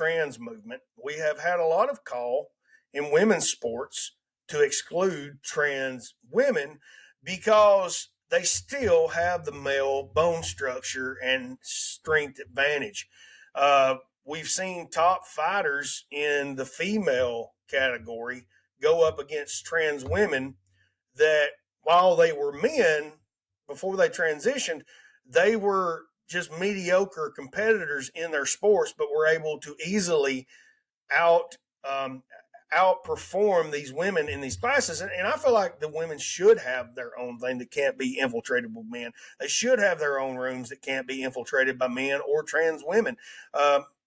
trans movement, we have had a lot of call in women's sports to exclude trans women because they still have the male bone structure and strength advantage. We've seen top fighters in the female category go up against trans women that, while they were men before they transitioned, they were just mediocre competitors in their sports, but were able to easily out um, outperform these women in these classes. And I feel like the women should have their own thing that can't be infiltrated by men. They should have their own rooms that can't be infiltrated by men or trans women.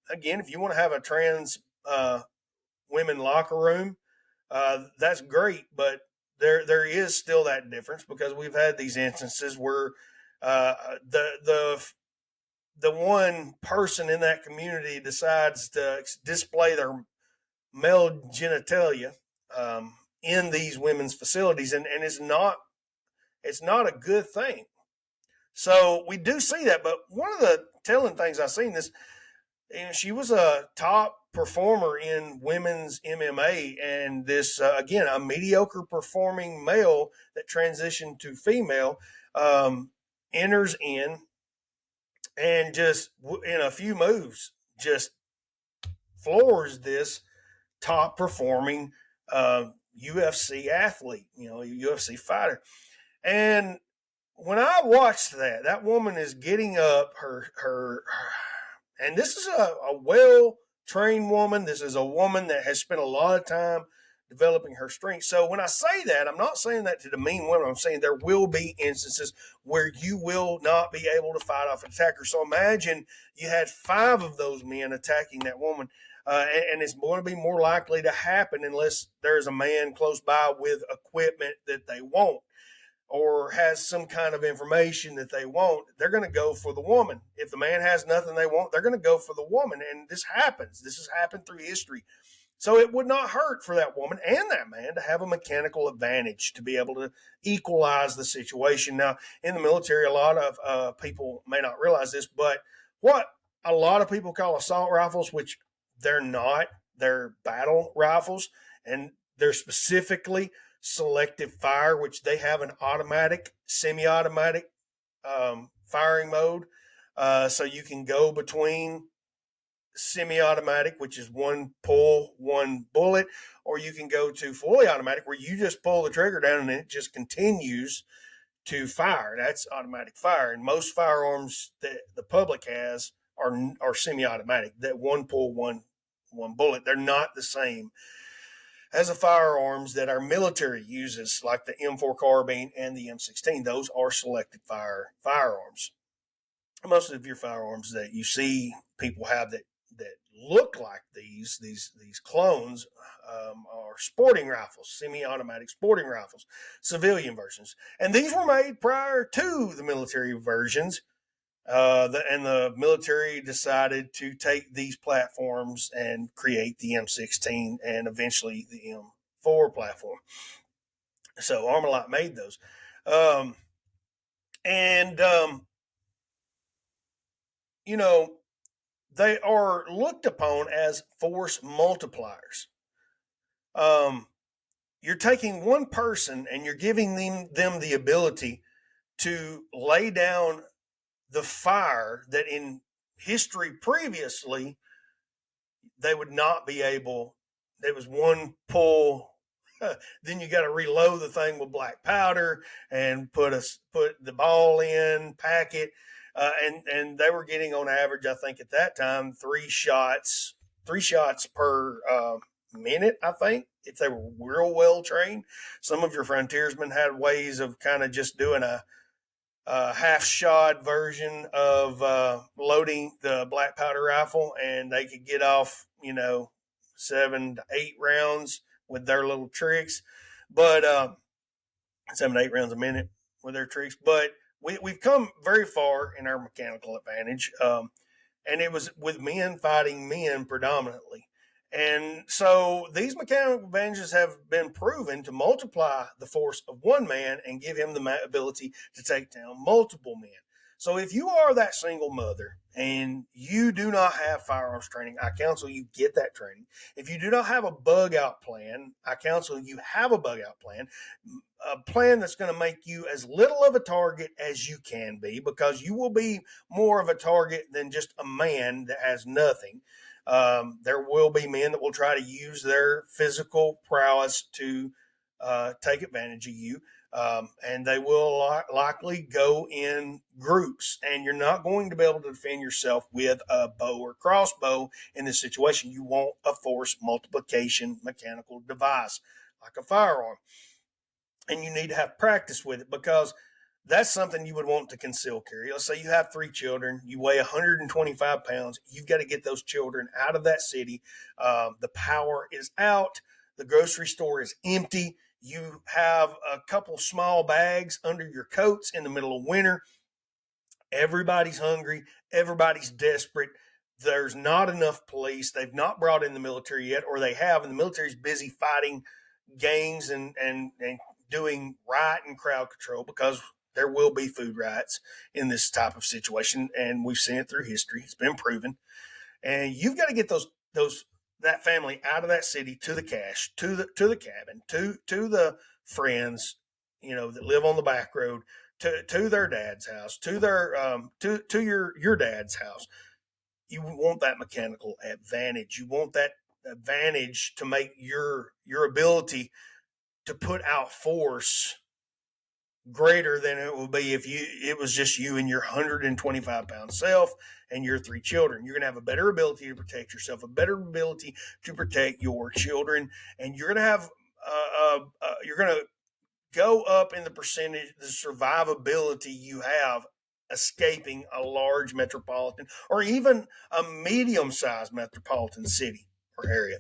Again, if you want to have a trans women locker room, that's great, but there is still that difference because we've had these instances where the one person in that community decides to display their male genitalia in these women's facilities, and it's not a good thing. So we do see that, but one of the telling things I've seen is, she was a top performer in women's MMA, and this again, a mediocre performing male that transitioned to female enters in and just in a few moves just floors this top performing UFC athlete, UFC fighter. And when I watched that woman is getting up and this is a well trained woman. This is a woman that has spent a lot of time developing her strength. So when I say that, I'm not saying that to demean women. I'm saying there will be instances where you will not be able to fight off an attacker. So imagine you had 5 of those men attacking that woman. And it's going to be more likely to happen unless there's a man close by with equipment that they want or has some kind of information that they want. They're going to go for the woman. If the man has nothing they want, they're going to go for the woman. And this happens. This has happened through history. So it would not hurt for that woman and that man to have a mechanical advantage to be able to equalize the situation. Now, in the military, a lot of people may not realize this, but what a lot of people call assault rifles, which they're not, they're battle rifles, and they're specifically selective fire, which they have an automatic, semi-automatic firing mode. So you can go between semi-automatic, which is one pull, one bullet, or you can go to fully automatic where you just pull the trigger down and it just continues to fire. That's automatic fire. And most firearms that the public has are semi-automatic, that one pull, one bullet. They're not the same as the firearms that our military uses, like the M4 carbine and the M16. Those are selected fire firearms. Most of your firearms that you see people have that look like these clones are sporting rifles, semi-automatic sporting rifles, civilian versions, and these were made prior to the military versions. And the military decided to take these platforms and create the M16 and eventually the M4 platform. So Armalite made those. They are looked upon as force multipliers. You're taking one person and you're giving them the ability to lay down the fire that in history previously they would not be able. There was one pull. Then you got to reload the thing with black powder and put the ball in, pack it, and they were getting on average, I think at that time, 3 shots per minute. I think if they were real well trained. Some of your frontiersmen had ways of kind of just doing a half shot version of loading the black powder rifle, and they could get off 7 to 8 rounds with their little tricks, but 7 to 8 rounds a minute with their tricks. But we've come very far in our mechanical advantage, and it was with men fighting men predominantly. And so these mechanical advantages have been proven to multiply the force of one man and give him the ability to take down multiple men. So if you are that single mother and you do not have firearms training, I counsel you get that training. If you do not have a bug out plan, I counsel you have a bug out plan, a plan that's going to make you as little of a target as you can be, because you will be more of a target than just a man that has nothing. There will be men that will try to use their physical prowess to take advantage of you. And they will likely go in groups, and you're not going to be able to defend yourself with a bow or crossbow in this situation. You want a force multiplication mechanical device like a firearm, and you need to have practice with it, because that's something you would want to conceal carry. Let's say you have 3 children, you weigh 125 pounds, you've got to get those children out of that city. The power is out, the grocery store is empty, you have a couple small bags under your coats in the middle of winter. Everybody's hungry, everybody's desperate. There's not enough police. They've not brought in the military yet, or they have, and the military's busy fighting gangs and doing riot and crowd control, because there will be food riots in this type of situation, and we've seen it through history. It's been proven. And you've got to get those that family out of that city, to the cache, to the cabin, to the friends, that live on the back road, to their dad's house, to their to your dad's house. You want that mechanical advantage. You want that advantage to make your ability to put out force greater than it will be if it was just you and your 125-pound self and your 3 children. You're going to have a better ability to protect yourself, a better ability to protect your children, and you're going to have you're going to go up in the percentage, the survivability you have escaping a large metropolitan or even a medium-sized metropolitan city or area.